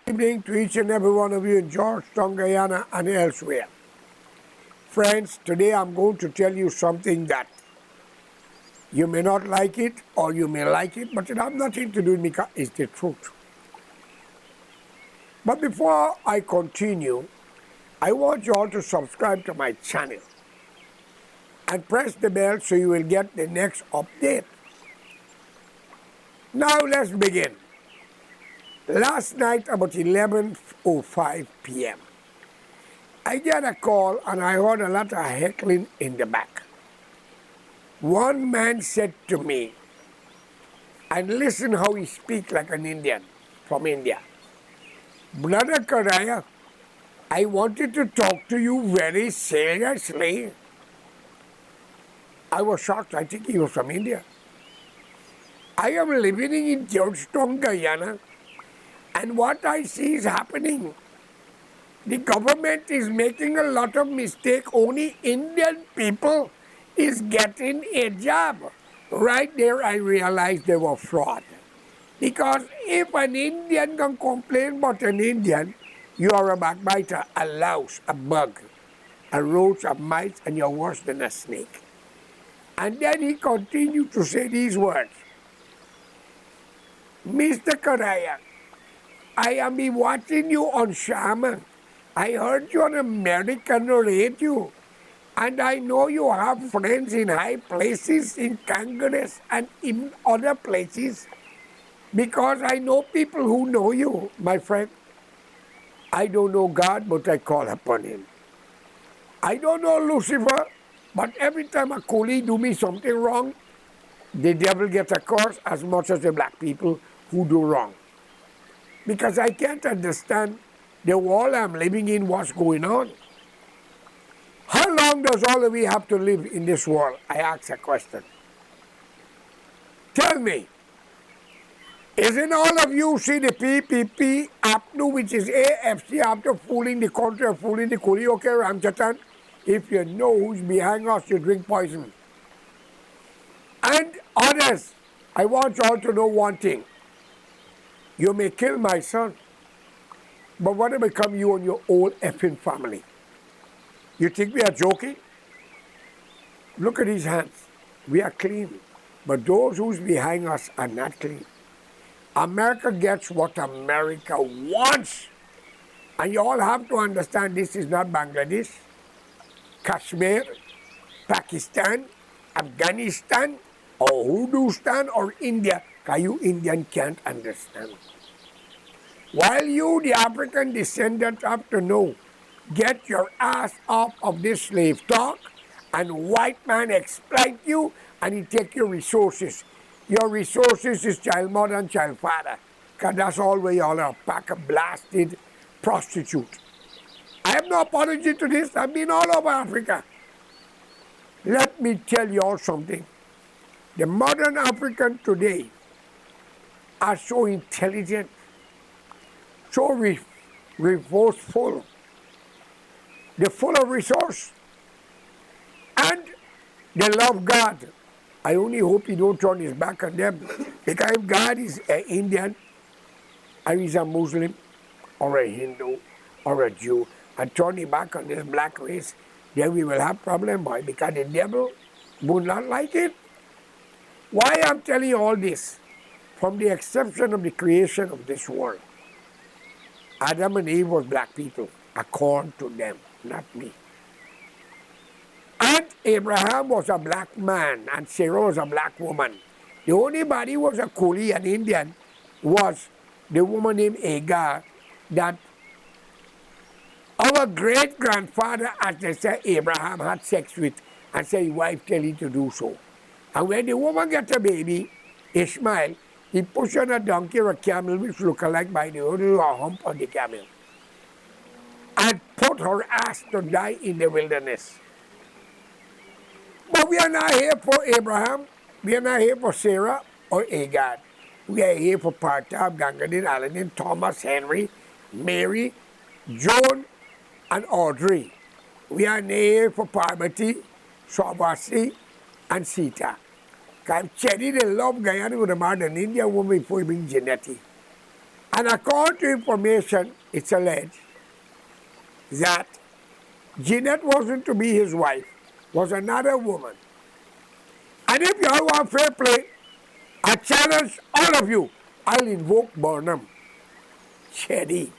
Good evening to each and every one of you in Georgetown, Guyana and elsewhere. Friends, today I'm going to tell you something that you may not like it or you may like it, but it has nothing to do with me because it's the truth. But before I continue, I want you all to subscribe to my channel and press the bell so you will get the next update. Now let's begin. Last night about 11:05 p.m., I get a call and I heard a lot of heckling in the back. One man said to me, and listen how he speaks like an Indian from India. Brother Karaya, I wanted to talk to you very seriously. I was shocked. I think he was from India. I am living in Georgetown, Guyana, and what I see is happening. The government is making a lot of mistakes. Only Indian people is getting a job. Right there, I realized they were fraud. Because if an Indian can complain about an Indian, you are a backbiter, a louse, a bug, a roach, a mice, and you're worse than a snake. And then he continued to say these words. Mr. Karaya, I am been watching you on Shama. I heard you on American radio. And I know you have friends in high places, in Congress and in other places. Because I know people who know you, my friend. I don't know God, but I call upon him. I don't know Lucifer, but every time a coolie do me something wrong, the devil gets a curse as much as the black people who do wrong. Because I can't understand the world I'm living in, what's going on. How long does all of we have to live in this world? I ask a question. Tell me, isn't all of you see the PPP APNU, which is AFC, after fooling the country or fooling the coolie? Okay, Ramchatan, if you know who's behind us, you drink poison. And others, I want you all to know one thing. You may kill my son, but what will become you and your whole effing family? You think we are joking? Look at these hands. We are clean. But those who's behind us are not clean. America gets what America wants. And you all have to understand this is not Bangladesh, Kashmir, Pakistan, Afghanistan, or Hindustan, or India. Because you Indian can't understand. While you, the African descendants, have to know, get your ass off of this slave talk, and white man exploit you, and he take your resources. Your resources is child mother and child father, because that's all we all are, a pack of blasted prostitutes. I have no apology to this. I've been all over Africa. Let me tell you all something. The modern African today are so intelligent, so resourceful. They're full of resource. And they love God. I only hope he don't turn his back on them. Because if God is an Indian, or he's a Muslim, or a Hindu, or a Jew, and turn his back on this black race, then we will have problem, boy. Because the devil would not like it. Why I'm telling you all this? From the exception of the creation of this world, Adam and Eve were black people, according to them, not me. And Abraham was a black man, and Sarah was a black woman. The only body who was a coolie, an Indian, was the woman named Agar, that our great-grandfather, as they say, Abraham had sex with, and said his wife tell him to do so. And when the woman got a baby, Ishmael, he pushed on a donkey or a camel, which looked like by the other hump on the camel, and put her ass to die in the wilderness. But we are not here for Abraham. We are not here for Sarah or Agar. We are here for Partab, Gangadin, Aladdin, Thomas, Henry, Mary, Joan, and Audrey. We are not here for Parvati, Saubhasi, and Sita. Because Cherry, they love Guyana with a man, an Indian woman before he brings Janetti. And according to information, it's alleged that Jeanette wasn't to be his wife, was another woman. And if you all want fair play, I challenge all of you. I'll invoke Burnham, Chetty,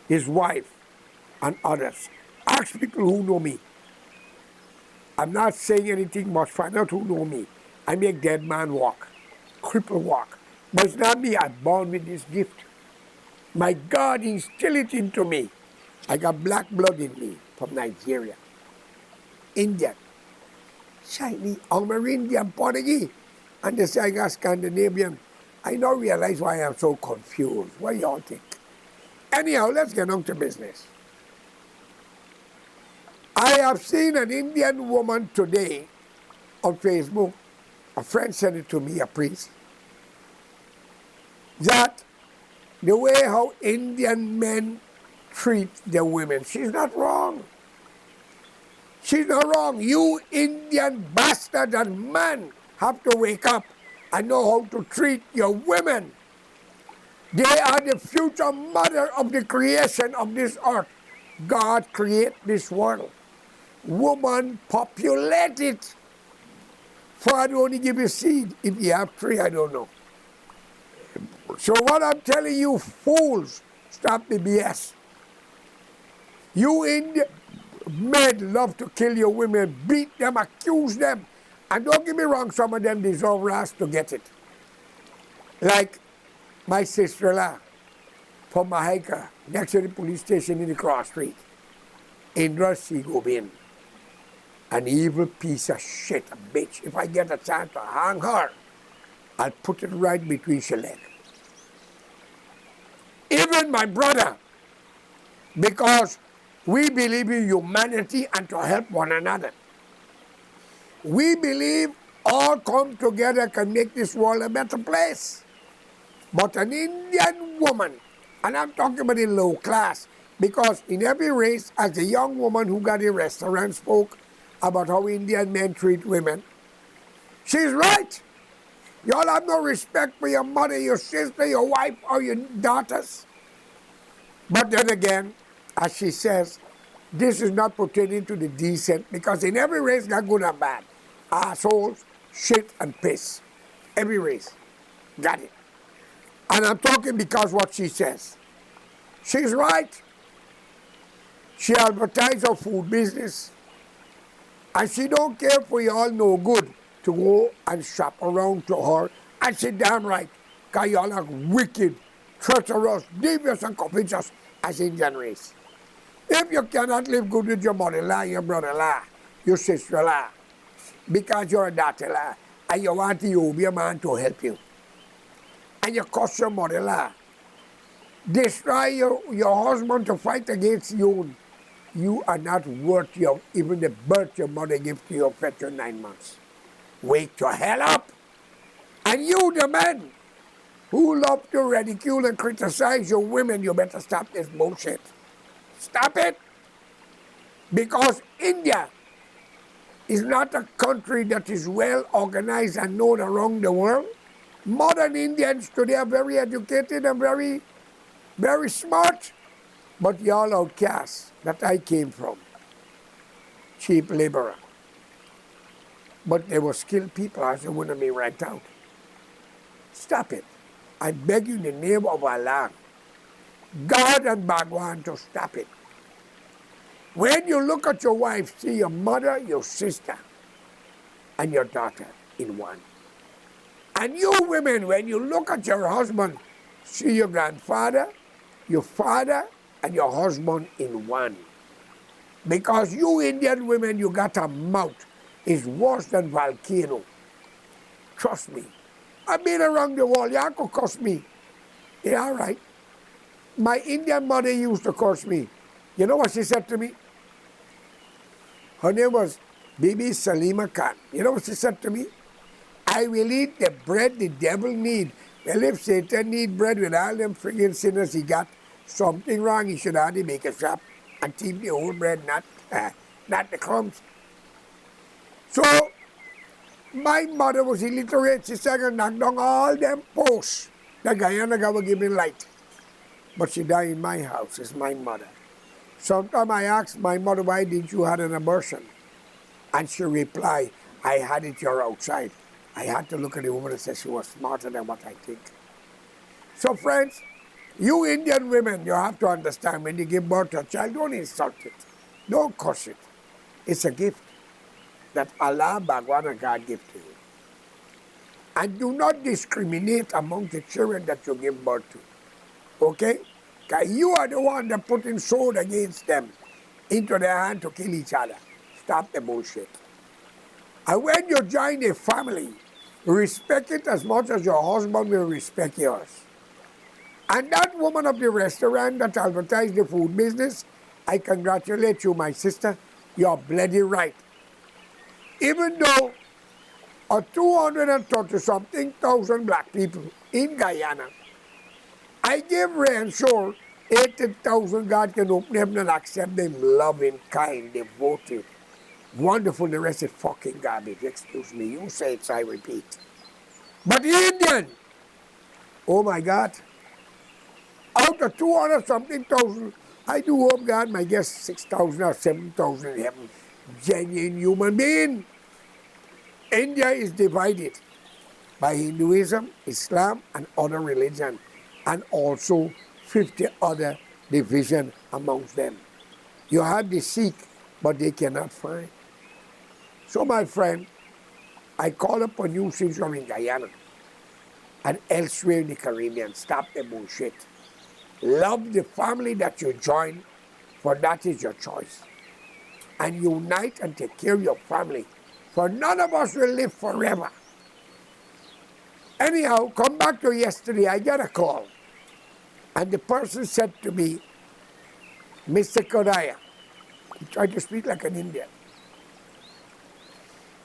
his wife, and others. Ask people who know me. I'm not saying anything much. Find out who know me. I make dead man walk, cripple walk. But it's not me. I'm born with this gift. My God instilled it into me. I got black blood in me from Nigeria, Indian, Chinese, Amerindian, Portuguese, and they say I got Scandinavian. I now realize why I'm so confused. What do y'all think? Anyhow, let's get on to business. I have seen an Indian woman today on Facebook. A friend sent it to me, a priest, that the way how Indian men treat their women, she's not wrong. She's not wrong. You Indian bastards and men have to wake up and know how to treat your women. They are the future mother of the creation of this earth. God created this world. Woman populate it. Father only give you seed. If you have three, I don't know. So what I'm telling you, fools, stop the BS. You Indian men love to kill your women, beat them, accuse them. And don't get me wrong, some of them deserve wrath to get it. Like my sister-in-law from Mahika, next to the police station in the cross street, Indra C. Gobin. An evil piece of shit, a bitch. If I get a chance to hang her, I'll put it right between her legs. Even my brother, because we believe in humanity and to help one another. We believe all come together can make this world a better place. But an Indian woman, and I'm talking about in low class, because in every race, as a young woman who got a restaurant spoke about how Indian men treat women, she's right. Y'all have no respect for your mother, your sister, your wife, or your daughters. But then again, as she says, this is not pertaining to the decent, because in every race, got good and bad. Assholes, shit, and piss. Every race. Got it. And I'm talking because what she says. She's right. She advertises her food business. And she don't care for y'all no good to go and shop around to her. And she damn right. Because y'all are wicked, treacherous, devious, and covetous as Indian race. If you cannot live good with your mother-in-law, your brother-in-law, your sister-in-law, because you're a daughter-in-law, and you want the Obeah man to help you, and you curse your mother-in-law, destroy your husband to fight against you, you are not worth even the birth your mother gave to you fed you 9 months. Wake your hell up. And you, the men who love to ridicule and criticize your women, you better stop this bullshit. Stop it. Because India is not a country that is well organized and known around the world. Modern Indians today are very educated and very, very smart. But y'all outcasts that I came from, cheap laborer. But they were skilled people, as you wouldn't be right out. Stop it. I beg you in the name of Allah, God and Bhagwan, to stop it. When you look at your wife, see your mother, your sister, and your daughter in one. And you women, when you look at your husband, see your grandfather, your father, and your husband in one. Because you Indian women, you got a mouth. It's worse than volcano. Trust me. I've been around the world. You could curse me. Yeah, all right. My Indian mother used to curse me. You know what she said to me? Her name was Bibi Salima Khan. You know what she said to me? I will eat the bread the devil need. Well, if Satan need bread with all them friggin' sinners he got, something wrong, he should only make a shop and keep the whole bread, not the crumbs. So, my mother was illiterate. She said, I knock down all them posts. The Guyana government give me light. but she died in my house. It's my mother. Sometimes I ask my mother, why didn't you have an abortion? And she replied, I had it here outside. I had to look at the woman and say she was smarter than what I think. So friends, you Indian women, you have to understand, when you give birth to a child, don't insult it. Don't curse it. It's a gift that Allah, Bhagwan, and God give to you. And do not discriminate among the children that you give birth to. Okay? Because you are the one that putting sword against them into their hand to kill each other. Stop the bullshit. And when you join a family, respect it as much as your husband will respect yours. And that woman of the restaurant that advertised the food business, I congratulate you, my sister. You're bloody right. Even though 230-something thousand black people in Guyana, I give Ray Shore 80,000 God can open heaven and accept them, loving, kind, devoted, wonderful. The rest is fucking garbage. Excuse me. You say it, so I repeat. But the Indian, oh my God, out of 200-something thousand, I do hope God might get 6,000 or 7,000 in heaven. Genuine human being. India is divided by Hinduism, Islam, and other religions, and also 50 other divisions amongst them. You have the Sikh, but they cannot find. So my friend, I call upon you since you're in Guyana and elsewhere in the Caribbean, stop the bullshit. Love the family that you join, for that is your choice. And unite and take care of your family, for none of us will live forever. Anyhow, come back to yesterday, I got a call. And the person said to me, Mr. Kodaya, he tried to speak like an Indian,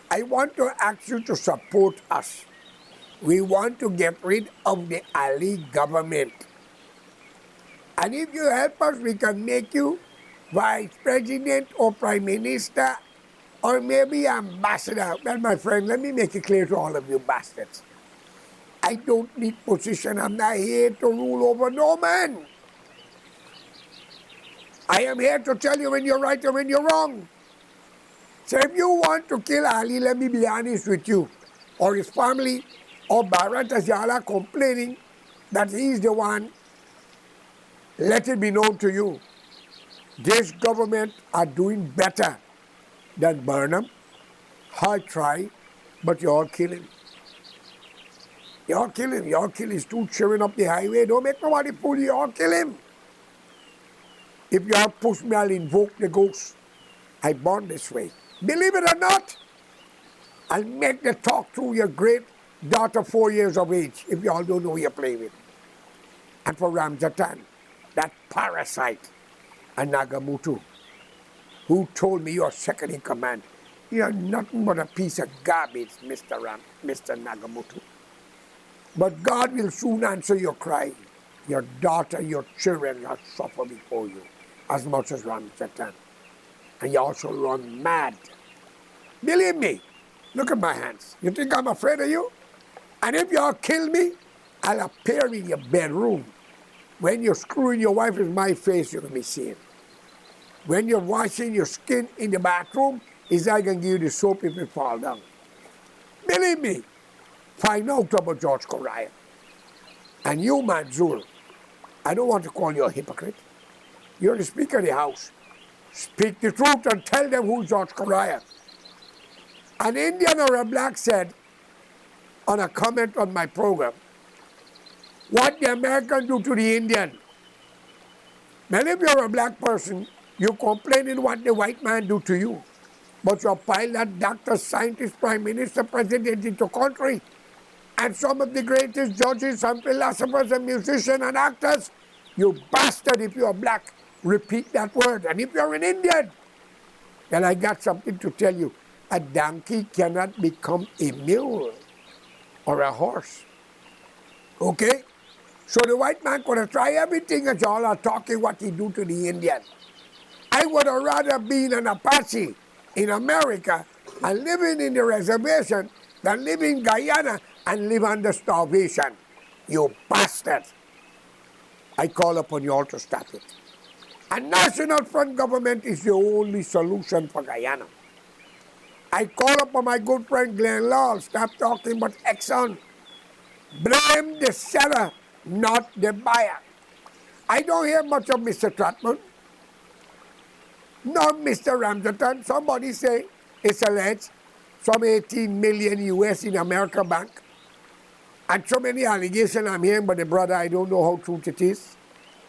I want to ask you to support us. We want to get rid of the Ali government. And if you help us, we can make you vice president or prime minister or maybe ambassador. Well, my friend, let me make it clear to all of you bastards. I don't need position. I'm not here to rule over no man. I am here to tell you when you're right and when you're wrong. So if you want to kill Ali, let me be honest with you, or his family, or Bharat Ajala complaining that he's the one, let it be known to you. This government are doing better than Burnham. I try, but you all kill him. You all kill him. You all kill his two children up the highway. Don't make nobody fool you. You all kill him. If you all push me, I'll invoke the ghost. I born this way. Believe it or not, I'll make the talk through your great daughter 4 years of age, if you all don't know who you're playing with. And for Ramjatan, that parasite, and Nagamutu, who told me you're second in command. You're nothing but a piece of garbage, Mr. Nagamutu. But God will soon answer your cry. Your daughter, your children will suffer before you, as much as Ramjatan. And you also run mad. Believe me, look at my hands. You think I'm afraid of you? And if you all kill me, I'll appear in your bedroom. When you're screwing your wife with my face, you're going to be seeing. When you're washing your skin in the bathroom, is I can give you the soap if it fall down. Believe me, find out about George Correa. And you, Manzur, I don't want to call you a hypocrite. You're the Speaker of the House. Speak the truth and tell them who's George Correa. An Indian or a black said on a comment on my program, what the Americans do to the Indian. Now if you're a black person, you're complaining what the white man do to you. But you're pilot, doctor, scientist, prime minister, president into country, and some of the greatest judges, some philosophers and musicians and actors, you bastard if you're black. Repeat that word. And if you're an Indian, then I got something to tell you. A donkey cannot become a mule or a horse. Okay? So the white man could have tried everything as y'all are talking what he do to the Indian. I would have rather been an Apache in America and living in the reservation than live in Guyana and live under starvation. You bastard. I call upon you all to stop it. A national front government is the only solution for Guyana. I call upon my good friend Glenn Law, stop talking about Exxon. Blame the seller, not the buyer. I don't hear much of Mr. Trotman, not Mr. Ramjatan. Somebody say it's alleged some 18 million US in America Bank. And so many allegations I'm hearing, but the brother, I don't know how true it is.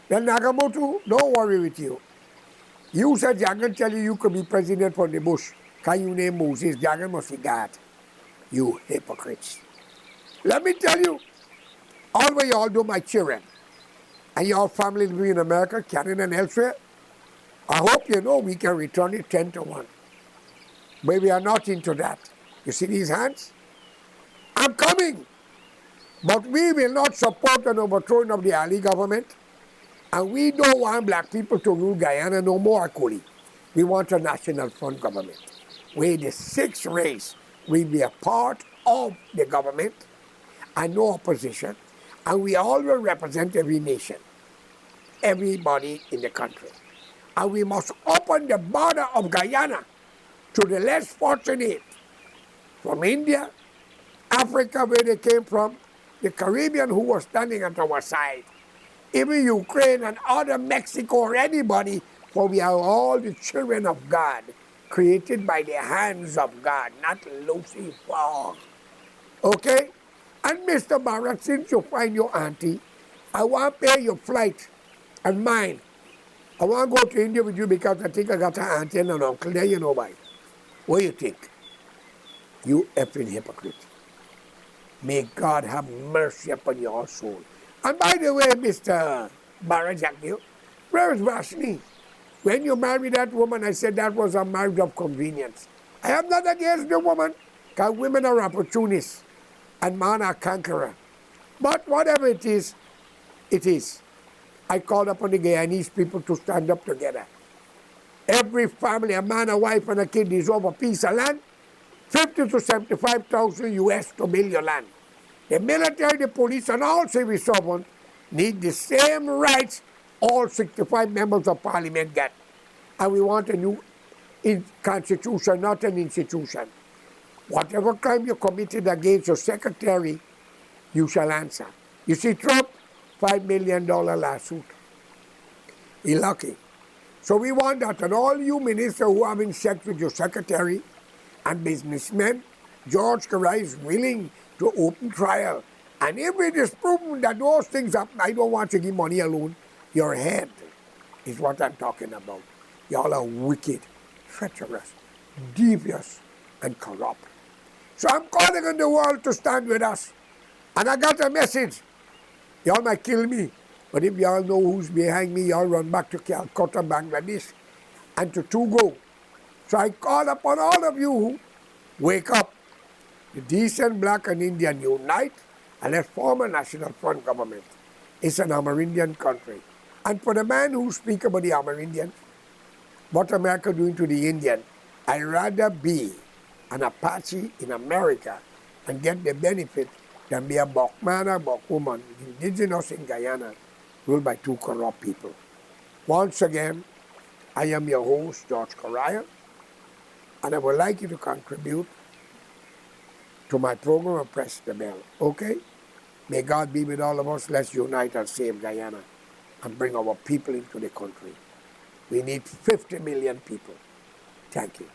Then Nagamoto, don't worry with you. You said Jagan tell you could be president from the bush. Can you name Moses? Jagan must be God. You hypocrites. Let me tell you, all what you all do, my children, and your family living in America, Canada, and elsewhere, I hope you know we can return it 10-1. But we are not into that. You see these hands? I'm coming. But we will not support an overthrowing of the Ali government. And we don't want black people to rule Guyana no more, Akuli. We want a national front government, where the sixth race will be a part of the government and no opposition. And we all will represent every nation, everybody in the country. And we must open the border of Guyana to the less fortunate from India, Africa, where they came from, the Caribbean who were standing at our side, even Ukraine and other Mexico or anybody, for we are all the children of God, created by the hands of God, not Lucifer. Okay? And Mr. Barrett, since you find your auntie, I want to pay your flight and mine. I want to go to India with you because I think I got an auntie and an uncle there, you know why. What do you think? You effing hypocrite. May God have mercy upon your soul. And by the way, Mr. Barajakil, where is Vashni? When you married that woman, I said that was a marriage of convenience. I am not against the woman, because women are opportunists and men are conquerors. But whatever it is, it is. I called upon the Guyanese people to stand up together. Every family, a man, a wife, and a kid deserve a piece of land, 50 to 75,000 US to build your land. The military, the police, and all civil servants need the same rights all 65 members of parliament get. And we want a new constitution, not an institution. Whatever crime you committed against your secretary, you shall answer. You see, Trump, $5 million lawsuit. He's lucky. So we want that, and all you ministers who are having sex with your secretary and businessmen, George Karai is willing to open trial. And if it is proven that those things happen, I don't want to give money alone. Your head is what I'm talking about. Y'all are wicked, treacherous, devious, and corrupt. So I'm calling on the world to stand with us. And I got a message. Y'all might kill me, but if y'all know who's behind me, y'all run back to Calcutta, Bangladesh, and to Togo. So I call upon all of you who wake up. The decent black and Indian unite, and let's form a national front government. It's an Amerindian country. And for the man who speaks about the Amerindian, what America doing to the Indian, I'd rather be an Apache in America and get the benefit than be a Bokman or Bokwoman, indigenous in Guyana, ruled by two corrupt people. Once again, I am your host, George Correa, and I would like you to contribute to my program and press the bell, okay? May God be with all of us. Let's unite and save Guyana and bring our people into the country. We need 50 million people. Thank you.